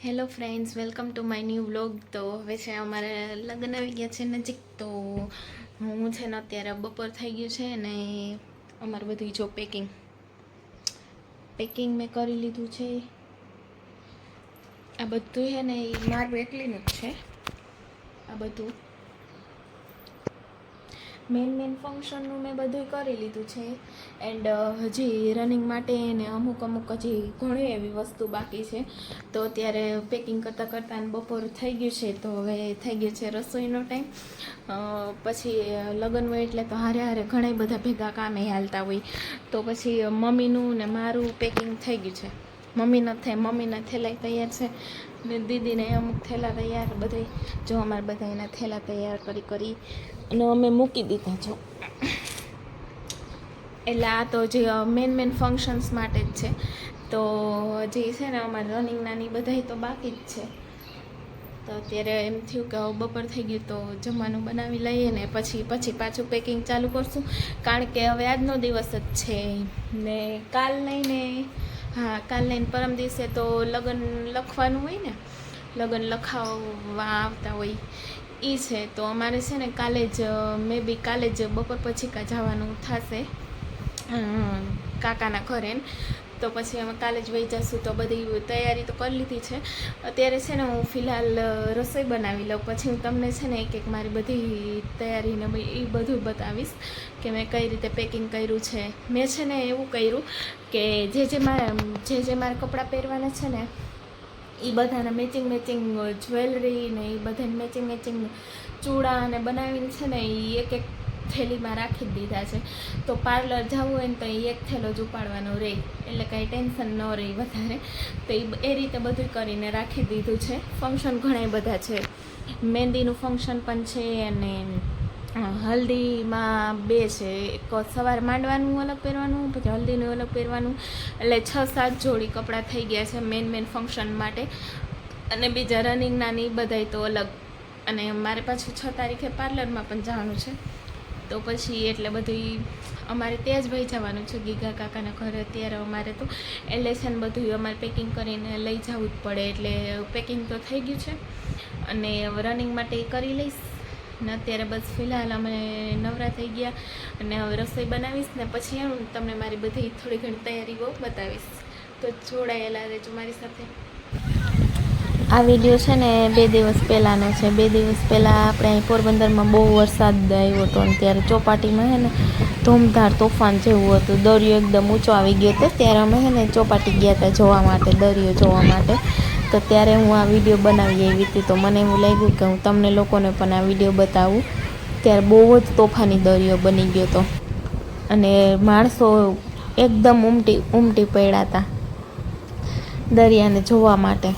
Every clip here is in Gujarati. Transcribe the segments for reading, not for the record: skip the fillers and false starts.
Hello friends, welcome to my new vlog. તો હવે છે અમારે લગ્ન આવી ગયા છે નજીક. તો હું છે ને અત્યારે બપોર થઈ ગયું છે ને અમારે બધું જો પેકિંગ મેં કરી લીધું છે. આ બધું છે ને એ મારું એકલીનું જ છે. આ બધું મેન ફંક્શનનું મેં બધું કરી લીધું છે. એન્ડ હજી રનિંગ માટે ને અમુક હજી ઘણી એવી વસ્તુ બાકી છે. તો અત્યારે પેકિંગ કરતાં બપોર થઈ ગયું છે. તો હવે થઈ ગયો છે રસોઈનો ટાઈમ. પછી લગ્ન હોય એટલે તો હારે ઘણા બધા ભેગા કામે હાલતા હોય. તો પછી મમ્મીનું ને મારું પેકિંગ થઈ ગયું છે. મમ્મીના થેલા તૈયાર છે ને દીદીને અમુક થેલા તૈયાર. બધે જો અમારે બધા એના થેલા તૈયાર કરી અને અમે મૂકી દીધા છો. એટલે આ તો જે મેન ફંક્શન્સ માટે જ છે. તો જે છે ને અમારે રનિંગના ની બધા તો બાકી જ છે. તો અત્યારે એમ થયું કે બપોર થઈ ગયું તો જમવાનું બનાવી લઈએ ને પછી પાછું પેકિંગ ચાલુ કરશું. કારણ કે હવે આજનો દિવસ જ છે ને કાલ નહીં પરમ દિવસે તો લગ્ન લખવાનું હોય ને, લગ્ન લખાવવા આવતા હોય એ છે. તો અમારે છે ને કાલે જ બપોર પછી જવાનું થશે કાકાના ઘરે. તો પછી અમે કાલે જ વહી જશું. તો બધી તૈયારી તો કરી લીધી છે. અત્યારે છે ને હું ફિલહાલ રસોઈ બનાવી લઉં. પછી હું તમને છે ને એક મારી બધી તૈયારીને એ બધું બતાવીશ કે મેં કઈ રીતે પેકિંગ કર્યું છે. મેં છે ને એવું કર્યું કે જે મારે કપડાં પહેરવાના છે ને એ બધાને મેચિંગ જ્વેલરી ને એ બધાને મેચિંગ ચૂડા અને બનાવીને છે ને એ એક થેલીમાં રાખી જ દીધા છે. તો પાર્લર જવું હોય ને તો એ એક થેલો જ ઉપાડવાનો રહે, એટલે કાંઈ ટેન્શન ન રહે વધારે. તો એ રીતે બધું કરીને રાખી દીધું છે. ફંક્શન ઘણા બધા છે. મહેંદીનું ફંક્શન પણ છે અને હલ્દીમાં 2 છે. એક સવારે માંડવાનું અલગ પહેરવાનું, પછી હલ્દીનું અલગ પહેરવાનું. એટલે 6-7 જોડી કપડાં થઈ ગયા છે મેન ફંક્શન માટે. અને બીજા રનિંગના ની બધાય તો અલગ. અને મારે પાછું 6 તારીખે પાર્લરમાં પણ જવાનું છે. તો પછી એટલે બધું અમારે ત્યાં જ વહી જવાનું છે ગીગા કાકાના ઘરે. અત્યારે અમારે તો એટલે છે ને બધું અમારે પેકિંગ કરીને લઈ જવું જ પડે. એટલે પેકિંગ તો થઈ ગયું છે અને રનિંગ માટે એ કરી લઈશ. ને અત્યારે બસ ફિલહાલ અમે નવરા થઈ ગયા અને હવે રસોઈ બનાવીશ ને પછી હું તમને મારી બધી થોડી ઘણી તૈયારીઓ બતાવીશ. તો જોડાયેલા રહેજો મારી સાથે. આ વિડીયો છે ને 2 દિવસ પહેલાંનો છે. 2 દિવસ પહેલાં આપણે અહીં પોરબંદરમાં બહુ વરસાદ આવ્યો હતો અને ત્યારે ચોપાટીમાં છે ને ધૂમધાર તોફાન જેવું હતું. દરિયો એકદમ ઊંચો આવી ગયો હતો. ત્યારે અમે છે ને ચોપાટી ગયા હતા જોવા માટે, દરિયો જોવા માટે. તો ત્યારે હું આ વિડીયો બનાવી આવી હતી. તો મને એવું લાગ્યું કે હું તમને લોકોને પણ આ વિડીયો બતાવું. ત્યારે બહુ જ તોફાની દરિયો બની ગયો હતો અને માણસો એકદમ ઉમટી પડ્યા હતા દરિયાને જોવા માટે.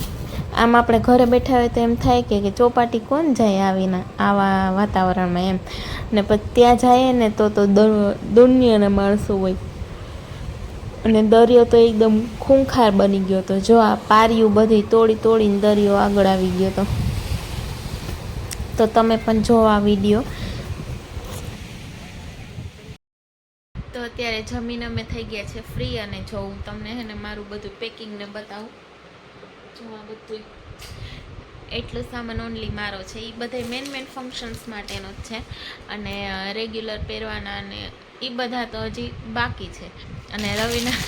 આમ આપણે ઘરે બેઠા હોય તો એમ થાય કે ચોપાટી કોણ જાય આવા વાતાવરણમાં એમ. ને પછી ત્યાં જાય ને તો દુનિયાના માણસો હોય અને દરિયો તો એકદમ ખૂંખાર બની ગયો હતો. જો આ પારિયું બધી તોડીને દરિયો આગળ આવી ગયો હતો. તો તમે પણ જો આ વિડીયો. તો અત્યારે જમીને અમે થઈ ગયા છે ફ્રી અને જો હું તમને હે ને મારું બધું પેકિંગને બતાવું. જો આ બધું એટલું સામાન ઓનલી મારો છે. એ બધા મેન ફંક્શન્સ માટેનો જ છે અને રેગ્યુલર પહેરવાના અને એ બધા તો હજી બાકી છે. અને રવિના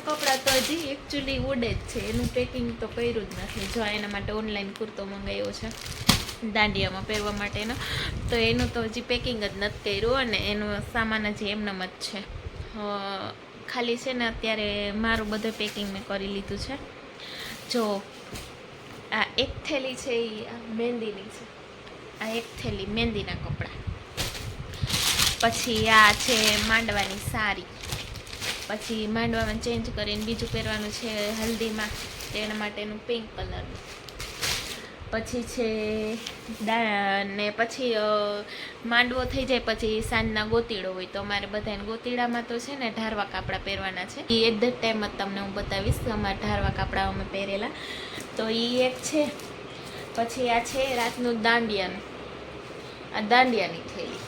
કપડાં તો હજી એકચ્યુઅલી ઉડે જ છે. એનું પેકિંગ તો કર્યું જ નથી. જો એના માટે ઓનલાઈન કુર્તો મંગાવ્યો છે દાંડિયામાં પહેરવા માટેનો. તો એનું તો હજી પેકિંગ જ નથી કર્યું અને એનો સામાન હજી એમનેમ જ છે. ખાલી છે ને અત્યારે મારું બધું પેકિંગ મેં કરી લીધું છે. જો આ એક થેલી છે એ મહેંદીની છે. આ એક થેલી મહેંદીના કપડાં. પછી આ છે માંડવાની સાડી. પછી માંડવામાં ચેન્જ કરીને બીજું પહેરવાનું છે હલ્દીમાં, તેના માટેનું પિંક કલરનું. પછી છે ને પછી માંડવો થઈ જાય પછી સાંજના ગોતીડો હોય. તો અમારે બધાને ગોતીડામાં તો છે ને ઢારવા કાપડા પહેરવાના છે. એ એટ ધ ટાઈમ જ તમને હું બતાવીશ અમારા ઢારવા કાપડા અમે પહેરેલા. તો એ એક છે. પછી આ છે રાતનું દાંડિયાનું, આ દાંડિયાની થેલી.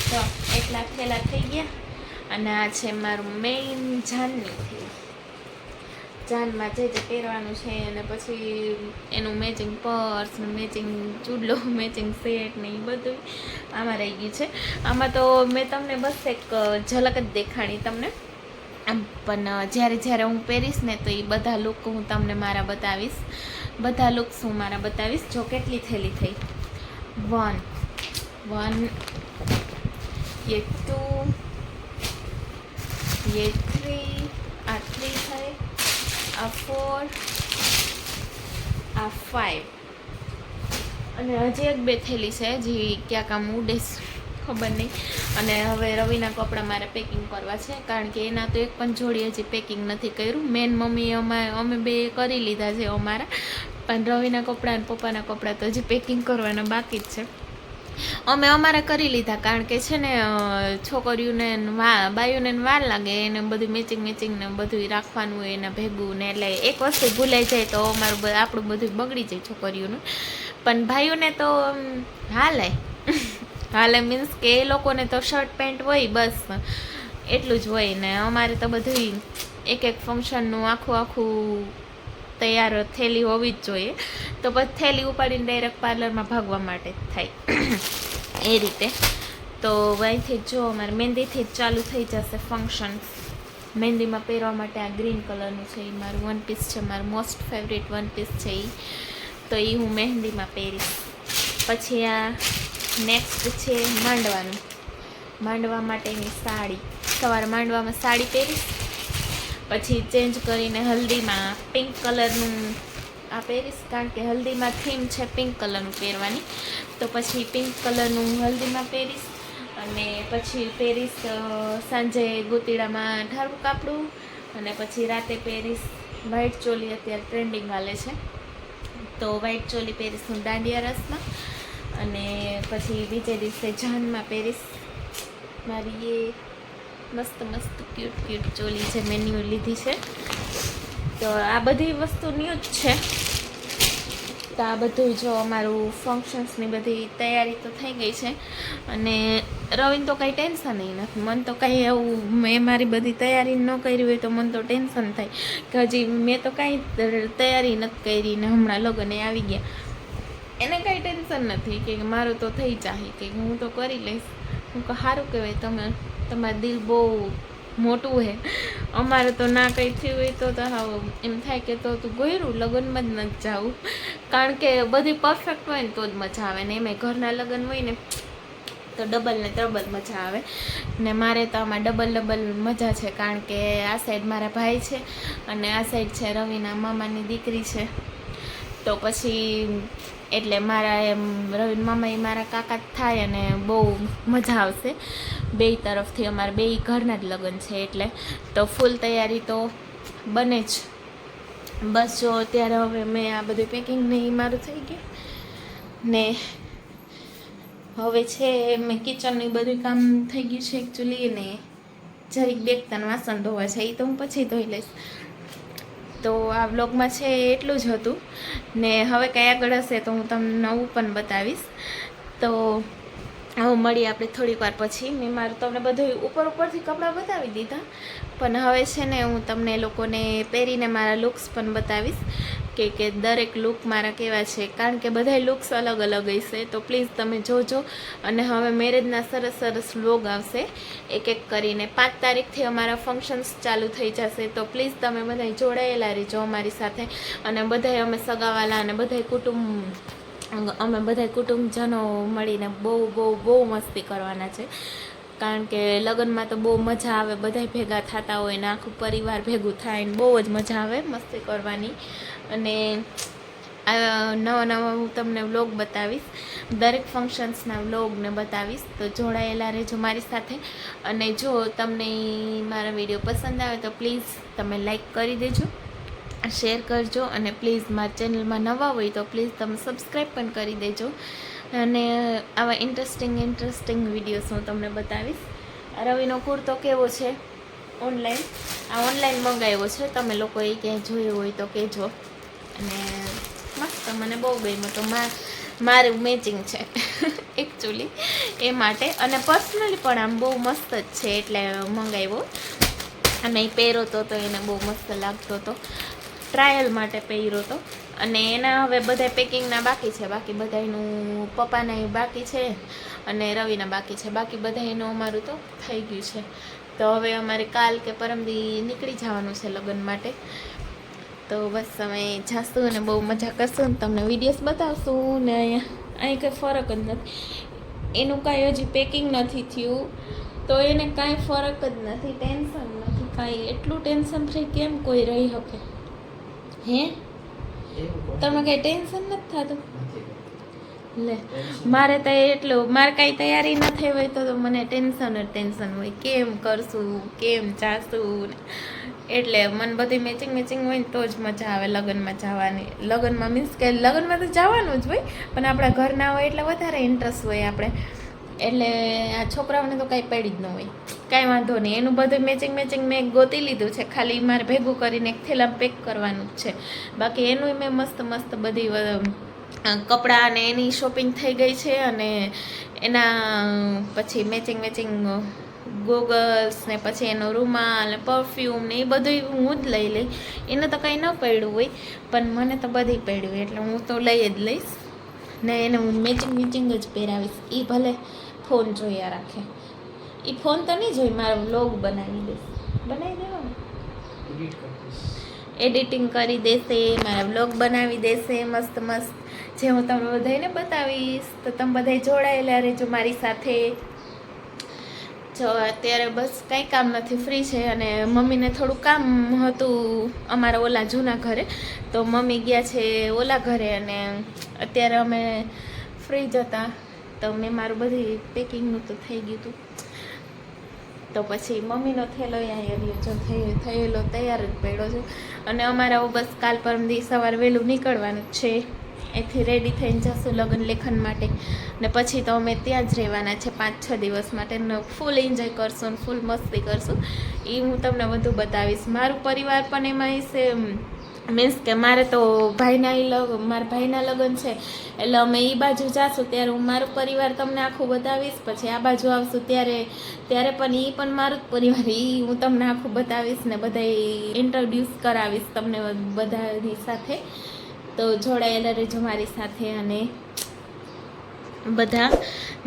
તો એટલા થેલા થઈ ગયા. અને આ છે મારું મેઇન જાનની થેલી. જાનમાં જે પહેરવાનું છે અને પછી એનું મેચિંગ પર્સ ને મેચિંગ ચૂડલો મેચિંગ સેટ ને એ બધું આમાં રહી ગયું છે. આમાં તો મેં તમને બસ એક ઝલક જ દેખાડી તમને, પણ જ્યારે હું પહેરીશ ને તો એ બધા લુક હું તમને મારા બતાવીશ, બધા લુક્સ હું મારા બતાવીશ. જો કેટલી થેલી થઈ, 1 ये 2 ये 3 આ 3 થાય, આ 4 આ 5 અને હજી એક બે થેલી છે જે ક્યાં કામ ઉડે ખબર નહીં. અને હવે રવિના કપડાં મારે પેકિંગ કરવા છે, કારણ કે એના તો એક પણ જોડી હજી પેકિંગ નથી કર્યું. મેન મમ્મી અમે બે કરી લીધા છે અમારા, પણ રવિના કપડાં અને પપ્પાના કપડાં તો હજી પેકિંગ કરવાના બાકી જ છે. અમે અમારા કરી લીધા, કારણ કે છે ને છોકરીઓને બાયુને વાર લાગે, એને બધું મેચિંગ ને બધું રાખવાનું હોય એના ભેગું ને, એટલે એક વસ્તુ ભૂલાઈ જાય તો આપણું બધું બગડી જાય છોકરીઓનું. પણ ભાઈઓને તો હાલે મીન્સ કે એ લોકોને તો શર્ટ પેન્ટ હોય બસ એટલું જ હોય ને. અમારે તો બધું એક ફંક્શનનું આખું તૈયાર થેલી હોવી જ જોઈએ, તો પછી થેલી ઉપાડીને ડાયરેક્ટ પાર્લરમાં ભાગવા માટે જ થાય એ રીતે. તો અહીંથી જો અમારે મહેંદીથી જ ચાલુ થઈ જશે ફંક્શન. મહેંદીમાં પહેરવા માટે આ ગ્રીન કલરનું છે, એ મારું વન પીસ છે, મારું મોસ્ટ ફેવરેટ વન પીસ છે એ, તો એ હું મહેંદીમાં પહેરીશ. પછી આ નેક્સ્ટ છે માંડવા માટેની સાડી. સવારે માંડવામાં સાડી પહેરીશ, પછી ચેન્જ કરીને હલ્દીમાં પિંક કલરનું આ પહેરીશ, કારણ કે હલ્દીમાં થીમ છે પિંક કલરનું પહેરવાની, તો પછી પિંક કલરનું હલ્દીમાં પહેરીશ. અને પછી પહેરીશ સાંજે ગોતીડામાં ઢાળવું કાપડું, અને પછી રાતે પહેરીશ વ્હાઈટ ચોલી, અત્યારે ટ્રેન્ડિંગ હાલે છે તો વ્હાઈટ ચોલી પહેરીશ હું દાંડિયા રસમાં. અને પછી બીજે દિવસે જાનમાં પહેરીશ મારી એ મસ્ત ક્યુટ ચોલી છે, મેં ન્યૂ લીધી છે. તો આ બધી વસ્તુ ન્યૂ જ છે. તો આ બધું જો અમારું ફંક્શન્સની બધી તૈયારી તો થઈ ગઈ છે. અને રવિને તો કંઈ ટેન્શન નથી, મને તો કંઈ એવું મેં મારી બધી તૈયારી ન કરી હોય તો મને તો ટેન્શન થાય કે હજી મેં તો કાંઈ તૈયારી નથી કરી ને હમણાં લગ્ને આવી ગયા. એને કાંઈ ટેન્શન નથી કે મારું તો થઈ જાય, કે હું તો કરી લઈશ. હું કહું સારું કહેવાય, તમારું દિલ બહુ મોટું છે. અમારે તો ના કંઈ થયું હોય તો એમ થાય કે તો તું ગોયરું લગ્નમાં જ નથી જાવું, કારણ કે બધી પરફેક્ટ હોય ને તો જ મજા આવે ને. એમાંય ઘરના લગ્ન હોય ને તો ડબલ ને ત્રબલ મજા આવે ને. મારે તો આમાં ડબલ મજા છે, કારણ કે આ સાઈડ મારા ભાઈ છે અને આ સાઈડ છે રવિના મામાની દીકરી છે. તો પછી એટલે મારા એમ રવિના મામા એ મારા કાકા જ થાય અને બહુ મજા આવશે. બે તરફથી અમારે બે ઘરના જ લગ્ન છે, એટલે તો ફૂલ તૈયારી તો બને જ. બસ જો અત્યારે હવે મેં આ બધું પેકિંગ ને એ મારું થઈ ગયું ને. હવે છે મેં કિચનનું બધું કામ થઈ ગયું છે એકચ્યુઅલી, ને જરીક બેગતાન વાસણ ધોવા છે, એ તો હું પછી ધોઈ લઈશ. તો આ વ્લોગમાં છે એટલું જ હતું ને. હવે કંઈ આગળ હશે તો હું તમને નવું પણ બતાવીશ. તો હવે મળીએ આપણે થોડીક વાર પછી. મેં મારું તમને બધું ઉપરથી કપડાં બતાવી દીધા, પણ હવે છે ને હું તમને લોકોને પહેરીને મારા લુક્સ પણ બતાવીશ કે દરેક લુક મારા કેવા છે, કારણ કે બધાય લુક્સ અલગ હશે. તો પ્લીઝ તમે જોજો. અને હવે મેરેજના સરસ વ્લોગ આવશે એક કરીને. 5 તારીખથી અમારા ફંક્શન્સ ચાલુ થઈ જશે, તો પ્લીઝ તમે બધા જોડાયેલા રહેજો અમારી સાથે. અને બધાય અમે સગાવાલા અને બધા કુટુંબજનો મળીને બહુ મસ્તી કરવાના છે, કારણ કે લગ્નમાં તો બહુ મજા આવે, બધા ભેગા થતા હોય ને આખું પરિવાર ભેગું થાય ને બહુ જ મજા આવે મસ્તી કરવાની. અને નવા હું તમને વ્લોગ બતાવીશ, દરેક ફંક્શન્સના વ્લોગને બતાવીશ. તો જોડાયેલા રહેજો મારી સાથે. અને જો તમને મારા વિડીયો પસંદ આવે તો પ્લીઝ તમે લાઈક કરી દેજો, શેર કરજો, અને પ્લીઝ મારા ચેનલમાં નવા હોય તો પ્લીઝ તમે સબસ્ક્રાઈબ પણ કરી દેજો. અને આવા ઇન્ટરેસ્ટિંગ વિડીયોઝ હું તમને બતાવીશ. રવિનો કુર્તો કેવો છે ઓનલાઈન મંગાવ્યો છે, તમે લોકોએ ક્યાંય જોયો હોય તો કહેજો. અને મસ્ત મને બહુ ગમ્યો, તો મારું મેચિંગ છે એકચ્યુઅલી એ માટે. અને પર્સનલી પણ આમ બહુ મસ્ત જ છે, એટલે મંગાવ્યો. અને એ પહેરો તો એને બહુ મસ્ત લાગતો હતો. ટ્રાયલ માટે પહેર્યો હતો અને એના હવે બધા પેકિંગના બાકી છે. બાકી બધાનું પપ્પાના બાકી છે અને રવિના બાકી છે. બાકી બધાનું અમારું તો થઈ ગયું છે. તો હવે અમારે કાલ કે પરમદી નીકળી જવાનું છે લગ્ન માટે. તો બસ અમે જાશું અને બહુ મજા કરશું ને તમને વિડીયોઝ બતાવશું ને અહીં કંઈ ફરક જ નથી. એનું કાંઈ હજી પેકિંગ નથી થયું તો એને કાંઈ ફરક જ નથી, ટેન્શન નથી કાંઈ. એટલું ટેન્શન ફ્રી કેમ કોઈ રહી શકે? હે તમને કાંઈ ટેન્શન નથી થતું? લે મારે તો એટલું, મારે કાંઈ તૈયારી ન થઈ હોય તો મને ટેન્શન જ ટેન્શન હોય, કેમ કરશું, કેમ જાશું. એટલે મને બધી મેચિંગ હોય ને તો જ મજા આવે લગ્નમાં જવાની. લગ્નમાં મીન્સ કે લગ્નમાં તો જવાનું જ હોય પણ આપણા ઘરના હોય એટલે વધારે ઇન્ટરેસ્ટ હોય આપણે. એટલે આ છોકરાઓને તો કાંઈ પડી જ ન હોય, કાંઈ વાંધો નહીં. એનું બધું મેચિંગ મેં ગોતી લીધું છે, ખાલી મારે ભેગું કરીને એક થેલા પેક કરવાનું જ છે. બાકી એનું મેં મસ્ત બધી કપડાં અને એની શોપિંગ થઈ ગઈ છે. અને એના પછી મેચિંગ ગોગલ્સ ને પછી એનો રૂમાલ ને પરફ્યુમ ને એ બધું હું જ લઈ લઈ. એને તો કંઈ ન પડ્યું હોય પણ મને તો બધી પડ્યું એટલે હું તો લઈ જ લઈશ ને એને હું મેચિંગ જ પહેરાવીશ. એ ભલે ફોન જોયા રાખે, એ ફોન તો નહીં જોઈ, મારો વ્લોગ બનાવી દઈશ, બનાવી દેવાનો, એડિટિંગ કરી દેશે, મારા વ્લોગ બનાવી દેશે મસ્ત જે હું તમને બધાને બતાવીશ. તો તમે બધા જોડાયેલા રહેજો મારી સાથે. જો અત્યારે બસ કાંઈ કામ નથી, ફ્રી છે. અને મમ્મીને થોડું કામ હતું અમારા ઓલા જૂના ઘરે, તો મમ્મી ગયા છે ઓલા ઘરે અને અત્યારે અમે ફ્રી જ હતા. તો મેં મારું બધી પેકિંગનું તો થઈ ગયું હતું. તો પછી મમ્મીનો થેલો અહીંયા જો થયેલો તૈયાર જ પડ્યો છે. અને અમારા બસ કાલ પરમદી સવાર વહેલું નીકળવાનું જ છે. એથી રેડી થઈને જશું લગ્ન લેખન માટે ને પછી તો અમે ત્યાં જ રહેવાના છે 5-6 દિવસ માટે. ફૂલ એન્જોય કરશું ને ફૂલ મસ્તી કરશું. એ હું તમને બધું બતાવીશ. મારું પરિવાર પણ એમાં હશે, મીન્સ કે મારે તો મારા ભાઈના લગ્ન છે એટલે અમે એ બાજુ જાશું ત્યારે હું મારું પરિવાર તમને આખું બતાવીશ. પછી આ બાજુ આવશું ત્યારે પણ એ પણ મારું જ પરિવાર, એ હું તમને આખું બતાવીશ ને બધા ઇન્ટ્રોડ્યુસ કરાવીશ તમને બધાની સાથે. તો જોડાયેલા રહેજો મારી સાથે અને બધા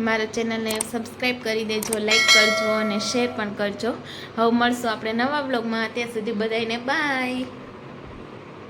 મારા ચેનલને સબસ્ક્રાઈબ કરી દેજો, લાઈક કરજો અને શેર પણ કરજો. હવે મળશું આપણે નવા બ્લોગમાં. ત્યાં સુધી બધાને બાય.